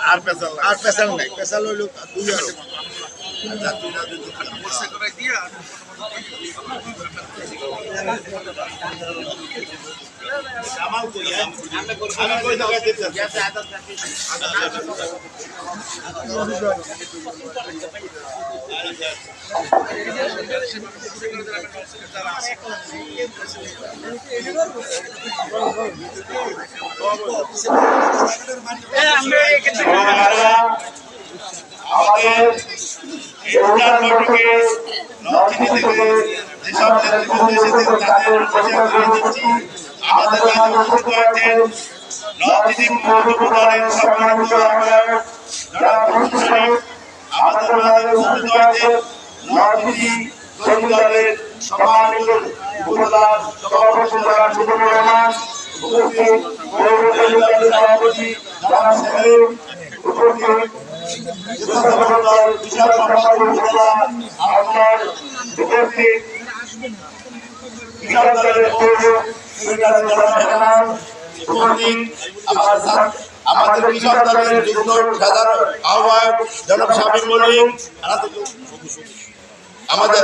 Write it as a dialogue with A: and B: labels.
A: আর পেশাল নাই, পেশাল হইল দুই আছে
B: আমাদের অনুষ্ঠান বৈঠকে নরসিংদী থেকে যেসব নেতৃবৃন্দ এসেছেন তাদের পরিচয় করিয়ে দিচ্ছি। আমাদের মাঝে উপস্থিত হয়েছেন নরসিংদী পৌর দলের সম্মানিত আহ্বায়ক জনাব রুহুল শরীফ। আমাদের মাঝে উপস্থিত হয়েছেন নরসিংদী পৌর দলের সম্মানিত উপজেলা সভাপতি জনাব মুজিবুর রহমান। উপস্থিত পৌর দলের সভাপতি জনাব সেলিম। উপস্থিত বিশাল আপনার উপস্থিত বিশাল দলের পৌর
A: আমাদের বিশাল দলের যুগ্ম সাধারণ আহ্বায়ক জনাব শামীম মল্লিক, আমাদের